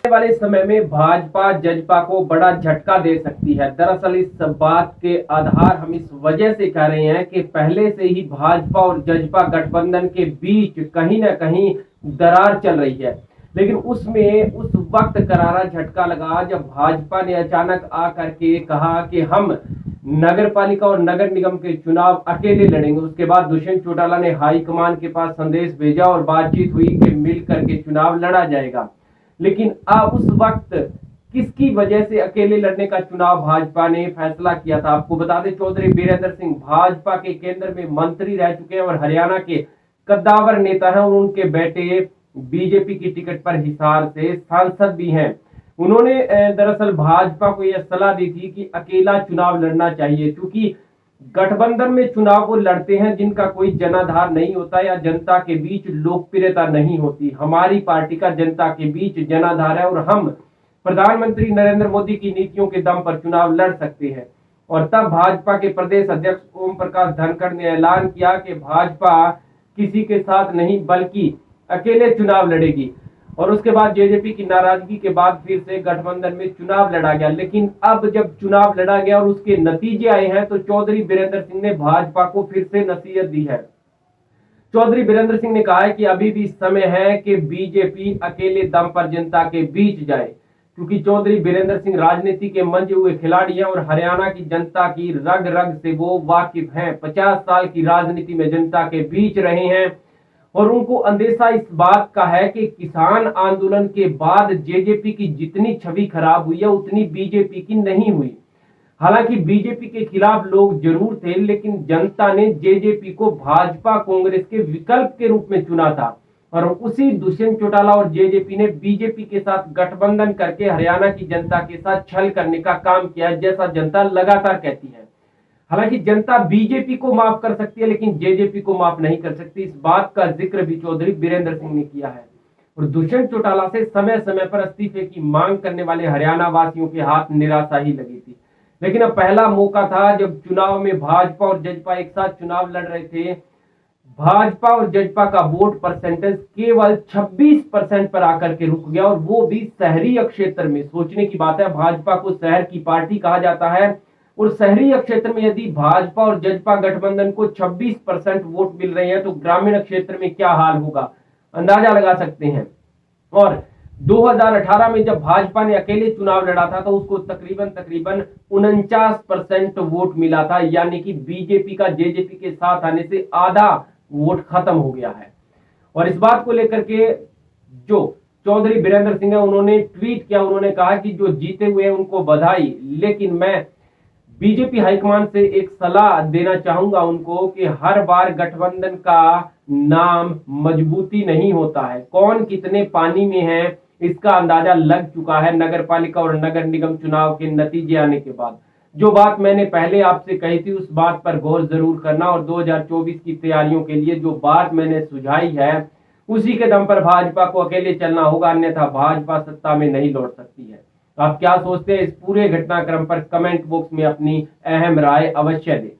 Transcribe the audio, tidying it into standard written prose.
आने वाले समय में भाजपा जजपा को बड़ा झटका दे सकती है। दरअसल इस बात के आधार हम इस वजह से कह रहे हैं कि पहले से ही भाजपा और जजपा गठबंधन के बीच कहीं ना कहीं दरार चल रही है, लेकिन उसमें उस वक्त करारा झटका लगा जब भाजपा ने अचानक आकर के कहा कि हम नगर पालिका और नगर निगम के चुनाव अकेले लड़ेंगे। उसके बाद दुष्यंत चौटाला ने हाईकमान के पास संदेश भेजा और बातचीत हुई कि मिल करके चुनाव लड़ा जाएगा। लेकिन अब उस वक्त किसकी वजह से अकेले लड़ने का चुनाव भाजपा ने फैसला किया था? आपको बता दें, चौधरी बीरेंद्र सिंह भाजपा के केंद्र में मंत्री रह चुके हैं और हरियाणा के कद्दावर नेता हैं और उनके बेटे बीजेपी की टिकट पर हिसार से सांसद भी हैं। उन्होंने दरअसल भाजपा को यह सलाह दी थी कि अकेला चुनाव लड़ना चाहिए, क्योंकि गठबंधन में चुनाव वो लड़ते हैं जिनका कोई जनाधार नहीं होता या जनता के बीच लोकप्रियता नहीं होती। हमारी पार्टी का जनता के बीच जनाधार है और हम प्रधानमंत्री नरेंद्र मोदी की नीतियों के दम पर चुनाव लड़ सकते हैं। और तब भाजपा के प्रदेश अध्यक्ष ओम प्रकाश धनखड़ ने ऐलान किया कि भाजपा किसी के साथ नहीं बल्कि अकेले चुनाव लड़ेगी। और उसके बाद जेजेपी की नाराजगी के बाद फिर से गठबंधन में चुनाव लड़ा गया। लेकिन अब जब चुनाव लड़ा गया और उसके नतीजे आए हैं तो चौधरी बीरेंद्र सिंह ने भाजपा को फिर से नसीहत दी है। चौधरी बीरेंद्र सिंह ने कहा है कि अभी भी समय है कि बीजेपी अकेले दम पर जनता के बीच जाए, क्योंकि चौधरी बीरेंद्र सिंह राजनीति के मंजे हुए खिलाड़ी हैं और हरियाणा की जनता की रग रग से वो वाकिफ हैं। 50 साल की राजनीति में जनता के बीच रहे हैं और उनको अंदेशा इस बात का है कि किसान आंदोलन के बाद जेजेपी की जितनी छवि खराब हुई है उतनी बीजेपी की नहीं हुई। हालांकि बीजेपी के खिलाफ लोग जरूर थे, लेकिन जनता ने जेजेपी को भाजपा कांग्रेस के विकल्प के रूप में चुना था और उसी दुष्यंत चौटाला और जेजेपी ने बीजेपी के साथ गठबंधन करके हरियाणा की जनता के साथ छल करने का काम किया, जैसा जनता लगातार कहती है। हालांकि जनता बीजेपी को माफ कर सकती है लेकिन जेजेपी को माफ नहीं कर सकती। इस बात का जिक्र भी चौधरी बीरेंद्र सिंह ने किया है और दुष्यंत चौटाला से समय समय पर इस्तीफे की मांग करने वाले हरियाणा वासियों के हाथ निराशा ही लगी थी। लेकिन अब पहला मौका था जब चुनाव में भाजपा और जजपा एक साथ चुनाव लड़ रहे थे। भाजपा और जजपा का वोट परसेंटेज केवल 26% पर आकर के रुक गया और वो भी शहरी क्षेत्र में। सोचने की बात है, भाजपा को शहर की पार्टी कहा जाता है और शहरी क्षेत्र में यदि भाजपा और जजपा गठबंधन को 26% वोट मिल रहे हैं तो ग्रामीण क्षेत्र में क्या हाल होगा अंदाजा लगा सकते हैं। और 2018 में जब भाजपा ने अकेले चुनाव लड़ा था तो उसको तकरीबन 49% वोट मिला था, यानी कि बीजेपी का जेजेपी के साथ आने से आधा वोट खत्म हो गया है। और इस बात को लेकर के जो चौधरी बीरेंद्र सिंह है उन्होंने ट्वीट किया। उन्होंने कहा कि जो जीते हुए हैं उनको बधाई, लेकिन मैं बीजेपी हाईकमान से एक सलाह देना चाहूंगा उनको कि हर बार गठबंधन का नाम मजबूती नहीं होता है। कौन कितने पानी में है इसका अंदाजा लग चुका है नगर पालिका और नगर निगम चुनाव के नतीजे आने के बाद। जो बात मैंने पहले आपसे कही थी उस बात पर गौर जरूर करना और 2024 की तैयारियों के लिए जो बात मैंने सुझाई है उसी के दम पर भाजपा को अकेले चलना होगा, अन्यथा भाजपा सत्ता में नहीं लौट सकती है। आप क्या सोचते हैं इस पूरे घटनाक्रम पर? कमेंट बॉक्स में अपनी अहम राय अवश्य दें।